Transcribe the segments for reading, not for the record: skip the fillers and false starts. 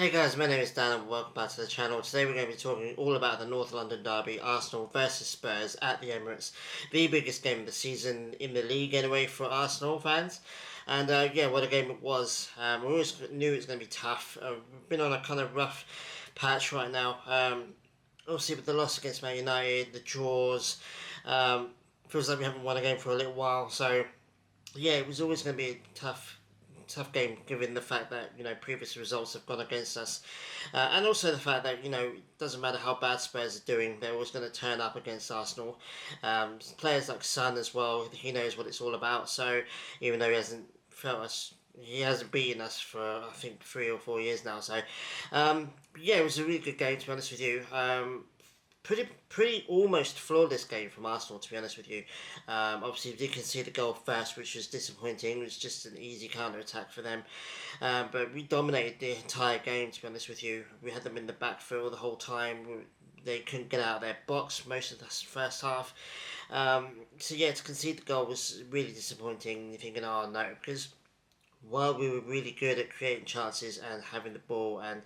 Hey guys, my name is Dan and welcome back to the channel. Today we're going to be talking all about the North London derby, Arsenal versus Spurs at the Emirates. The biggest game of the season in the league anyway for Arsenal fans. And yeah, what a game it was. We always knew it was going to be tough. We've been on a kind of rough patch right now. Obviously with the loss against Man United, the draws, feels like we haven't won a game for a little while. So yeah, it was always going to be a tough game given the fact that previous results have gone against us, and also the fact that it doesn't matter how bad Spurs are doing, they're always going to turn up against Arsenal. Players like Son as well, he knows what it's all about. So even though he hasn't beaten us for I think 3 or 4 years now. So yeah, it was a really good game to be honest with you. Pretty almost flawless game from Arsenal, to be honest with you. Obviously, we did concede the goal first, which was disappointing. It was just an easy counter attack for them, but we dominated the entire game. To be honest with you, we had them in the backfield the whole time. They couldn't get out of their box most of the first half. So yeah, to concede the goal was really disappointing. You're thinking, oh no, because while we were really good at creating chances and having the ball and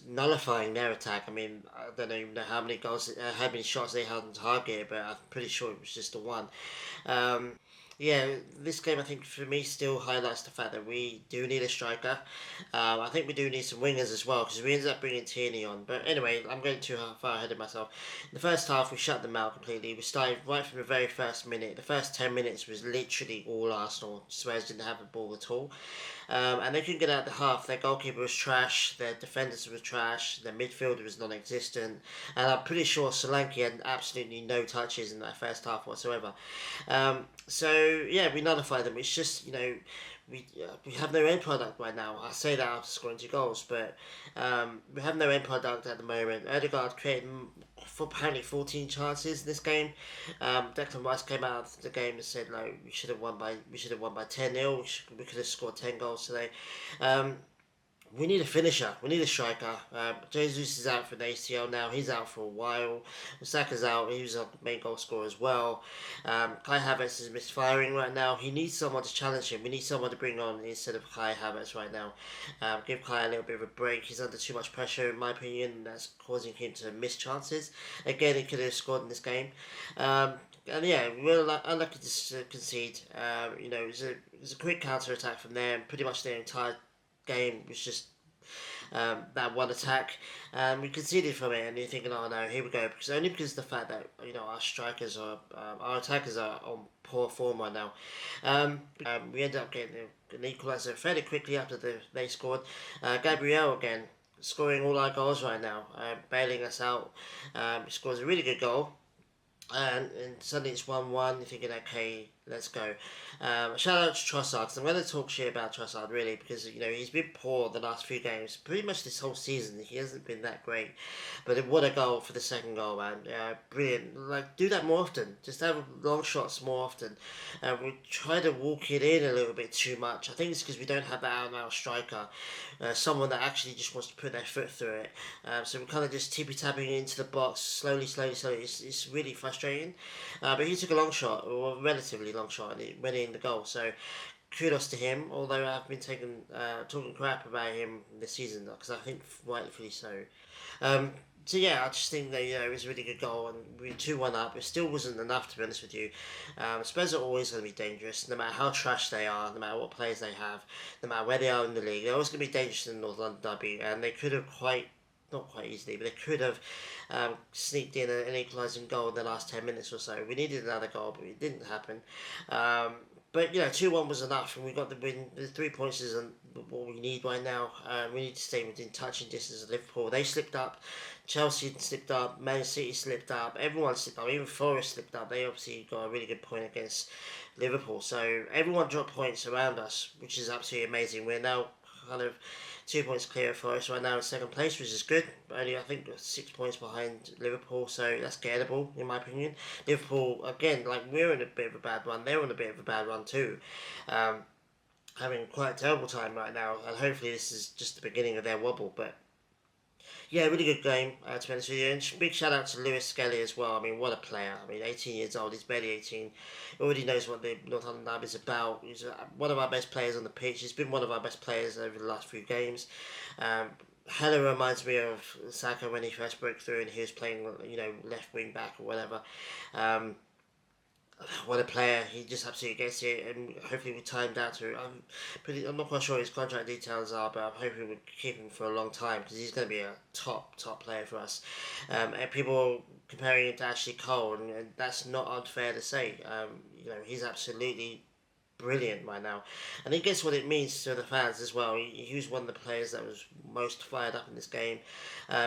nullifying their attack. I mean, I don't even know how many goals, how many shots they had on target, but I'm pretty sure it was just the one. Um, yeah, this game I think for me still highlights the fact that we do need a striker. I think we do need some wingers as well because we ended up bringing Tierney on. But anyway, I'm going too far ahead of myself. In the first half, we shut them out completely. We started right from the very first minute. The first 10 minutes was literally all Arsenal. Spurs didn't have the ball at all. And they couldn't get out the half. Their goalkeeper was trash. Their defenders were trash. Their midfielder was non-existent. And I'm pretty sure Solanke had absolutely no touches in that first half whatsoever. So yeah, we nullified them. It's just we have no end product right now. I say that after scoring 2 goals, but we have no end product at the moment. Odegaard created for apparently 14 chances in this game. Declan Rice came out of the game and said like we should have won by 10-0. We could have scored 10 goals today. We need a finisher. We need a striker. Jesus is out for an ACL now. He's out for a while. Saka's out. He was a main goal scorer as well. Kai Havertz is misfiring right now. He needs someone to challenge him. We need someone to bring on instead of Kai Havertz right now. Give Kai a little bit of a break. He's under too much pressure, in my opinion. That's causing him to miss chances. Again, he could have scored in this game. And yeah, we were unlucky to concede. It was a quick counter attack from there, and pretty much their entire game was just that one attack. We conceded from it, and you're thinking, oh no, here we go. Because of the fact that our attackers are on poor form right now. We ended up getting an equaliser fairly quickly after they scored. Gabriel again scoring all our goals right now, bailing us out. He scores a really good goal. And suddenly it's 1-1. You're thinking, okay, let's go. Shout out to Trossard, because I'm going to talk shit about Trossard really, because he's been poor the last few games, pretty much this whole season. He hasn't been that great, but what a goal for the second goal, man! Brilliant. Like, do that more often. Just have long shots more often. We try to walk it in a little bit too much. I think it's because we don't have that out and out striker, someone that actually just wants to put their foot through it. So we're kind of just tippy tapping into the box slowly. It's really frustrating. But he took a long shot, or a relatively long shot, and it went in the goal. So kudos to him. Although I've been talking crap about him this season, because I think rightfully so. So yeah, I just think that it was a really good goal, and we 2-1 up. It still wasn't enough, to be honest with you. Spurs are always going to be dangerous, no matter how trash they are, no matter what players they have, no matter where they are in the league. They're always going to be dangerous in the North London derby, and they could have not quite easily, but they could have sneaked in an equalising goal in the last 10 minutes or so. We needed another goal, but it didn't happen. But 2-1 was enough, and we got the win. The 3 points is what we need right now. We need to stay within touching distance of Liverpool. They slipped up, Chelsea slipped up, Man City slipped up, everyone slipped up, even Forest slipped up. They obviously got a really good point against Liverpool. So everyone dropped points around us, which is absolutely amazing. We're now kind of 2 points clear for us right now in second place, which is good. But only I think 6 points behind Liverpool, so that's gettable in my opinion. Liverpool again, like we're in a bit of a bad run. They're on a bit of a bad run too. Having quite a terrible time right now, and hopefully this is just the beginning of their wobble. But Yeah, really good game, to be honest with you. And big shout out to Lewis Skelly as well. I mean, what a player. I mean, 18 years old, he's barely 18. He already knows what the Northern Derby is about. He's one of our best players on the pitch. He's been one of our best players over the last few games. Um, Hella reminds me of Saka when he first broke through and he was playing, left wing back or whatever. Um, what a player! He just absolutely gets it, and hopefully we timed out to. I'm not quite sure what his contract details are, but I'm hoping we keep him for a long time because he's going to be a top player for us. And people comparing him to Ashley Cole, and that's not unfair to say. He's absolutely brilliant right now, and he gets what it means to the fans as well. He was one of the players that was most fired up in this game.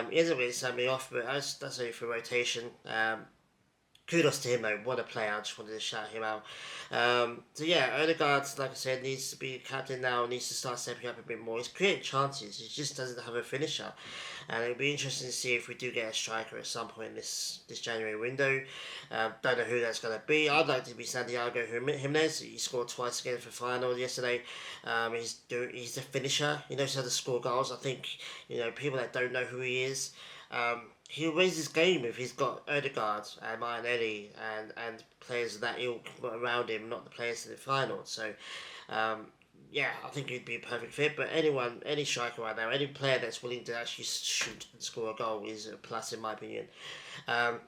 He hasn't really sent me off, but that's only for rotation. Kudos to him though. What a player! I just wanted to shout him out. So yeah, Odegaard, like I said, needs to be captain now. Needs to start stepping up a bit more. He's creating chances. He just doesn't have a finisher, and it'll be interesting to see if we do get a striker at some point in this January window. Don't know who that's going to be. I'd like to be Santiago Jimenez. He scored twice again for final yesterday. He's a finisher. He knows how to score goals. I think people that don't know who he is. He'll raise his game if he's got Odegaard and Martinelli and players of that ilk around him, not the players in the final. So, I think he'd be a perfect fit. But any striker right now, any player that's willing to actually shoot and score a goal is a plus in my opinion. Um,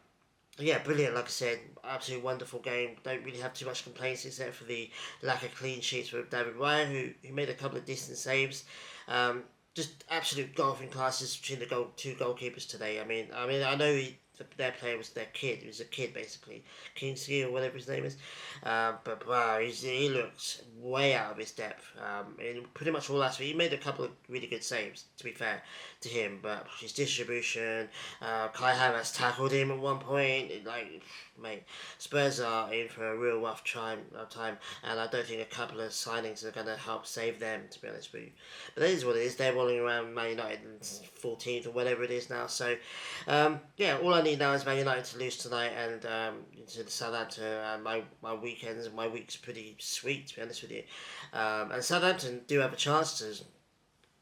Brilliant. Like I said, absolutely wonderful game. Don't really have too much complaints except for the lack of clean sheets with David Raya, who made a couple of decent saves. Um, just absolute golfing classes between the two goalkeepers today. I know their player was their kid. He was a kid basically, Kingsley or whatever his name is. But wow, he looks way out of his depth. In pretty much all last week, he made a couple of really good saves. To be fair to him, but his distribution, Kai Havertz tackled him at one point. Mate, Spurs are in for a real rough time, and I don't think a couple of signings are going to help save them. To be honest with you, but that is what it is. They're rolling around Man United in 14th or whatever it is now. So, all I need now is Man United to lose tonight and to the Southampton. And my weekends and my week's pretty sweet, to be honest with you. And Southampton do have a chance to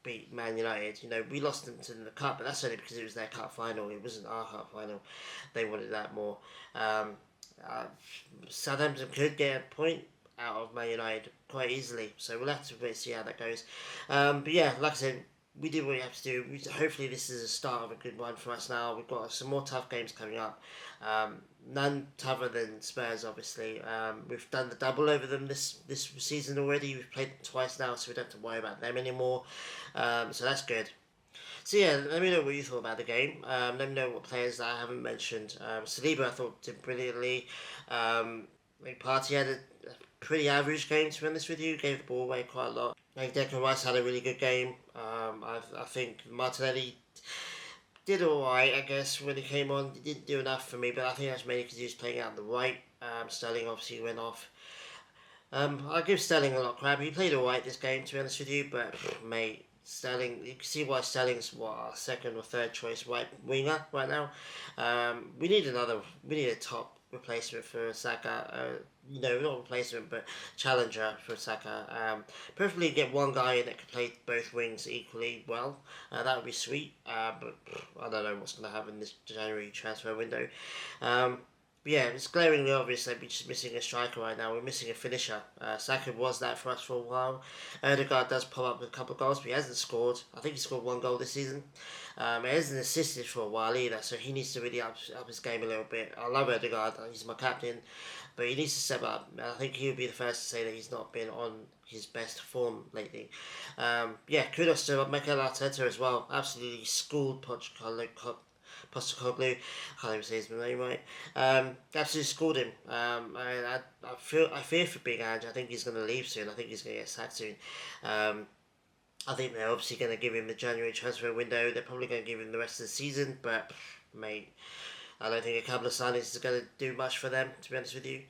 beat Man United. We lost them to the cup, but that's only because it was their cup final. It wasn't our cup final. They wanted that more. Um, Southampton could get a point out of Man United quite easily, so we'll have to wait and see how that goes. But yeah, like I said, we did what we have to do. Hopefully, this is the start of a good one for us now. We've got some more tough games coming up. None tougher than Spurs, obviously. We've done the double over them this season already. We've played them twice now, so we don't have to worry about them anymore. So that's good. So yeah, let me know what you thought about the game. Let me know what players that I haven't mentioned. Saliba I thought did brilliantly. Partey had a pretty average game, to be honest with you. Gave the ball away quite a lot. Declan Rice had a really good game. I think Martinelli did alright, I guess, when he came on. He didn't do enough for me, but I think that's mainly because he was playing out on the right. Sterling obviously went off. I give Sterling a lot of crap. He played alright this game, to be honest with you, but mate, Sterling, you can see why Sterling's our second or third choice right winger right now. We need a top replacement for Saka. Not replacement, but challenger for Saka. Preferably get one guy in that can play both wings equally well. That would be sweet. But I don't know what's going to happen this January transfer window. It's glaringly obvious that we're just missing a striker right now. We're missing a finisher. Saka was that for us for a while. Odegaard does pop up with a couple of goals, but he hasn't scored. I think he scored one goal this season. He hasn't assisted for a while either, so he needs to really up his game a little bit. I love Odegaard. He's my captain, but he needs to step up. I think he would be the first to say that he's not been on his best form lately. Kudos to Mikel Arteta as well. Absolutely schooled Postecoglou, I can't even say his name right. Absolutely schooled him. I fear for Big Ange. I think he's going to leave soon. I think he's going to get sacked soon. I think they're obviously going to give him the January transfer window. They're probably going to give him the rest of the season, but mate, I don't think a couple of signings is going to do much for them, to be honest with you.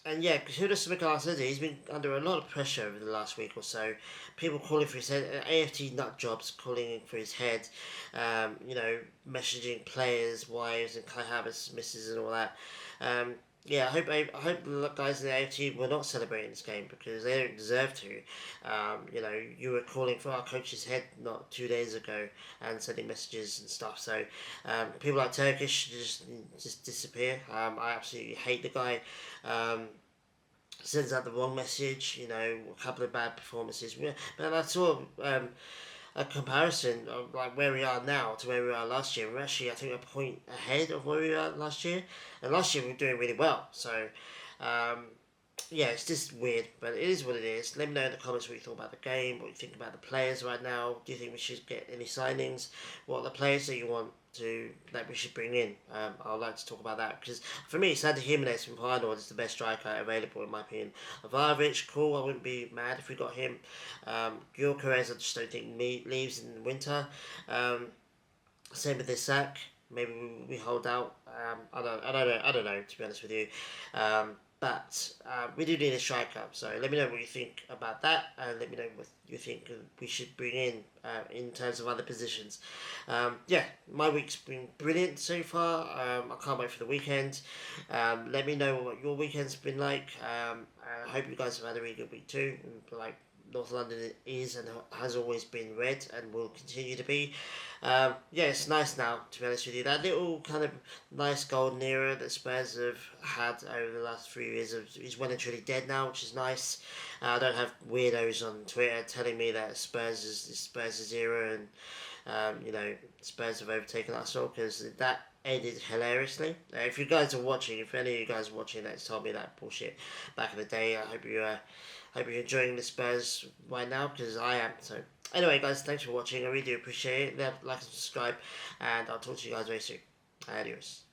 Kudos to Mikel Arteta. He's been under a lot of pressure over the last week or so. People calling for his head, AFT nut jobs calling for his head, messaging players, wives, and Kai Havertz misses and all that. Yeah, I hope the guys in the AFT were not celebrating this game because they don't deserve to. You were calling for our coach's head not 2 days ago and sending messages and stuff. So people like Turkish just disappear. I absolutely hate the guy. Um, Sends out the wrong message. A couple of bad performances. But I saw a comparison of like where we are now to where we were last year. We're actually, I think, a point ahead of where we were last year, and last year we were doing really well. So, um, yeah, it's just weird, but it is what it is. Let me know in the comments what you thought about the game, what you think about the players right now. Do you think we should get any signings? What are the players that you want that we should bring in? I'd like to talk about that because for me, Santi Jimenez from Feyenoord is the best striker available in my opinion. Ivanovic, cool. I wouldn't be mad if we got him. Gyökeres, I just don't think leaves in the winter. Um, Same with Isak. Maybe we hold out. I don't know. To be honest with you, but we do need a striker. So let me know what you think about that, and let me know what you think we should bring in terms of other positions. Yeah, my week's been brilliant so far. I can't wait for the weekend. Let me know what your weekend's been like. I hope you guys have had a really good week too. Like North London is and has always been red and will continue to be. Yeah, it's nice now, to be honest with you. That little kind of nice golden era that Spurs have had over the last 3 years is well and truly dead now, which is nice. I don't have weirdos on Twitter telling me that Spurs' era and Spurs have overtaken Arsenal because that ended hilariously. If you guys are watching, if any of you guys are watching that's told me that bullshit back in the day, I hope you're enjoying the Spurs right now because I am. So anyway, guys, thanks for watching. I really do appreciate it. Like and subscribe, and I'll talk to you guys very soon. Adios.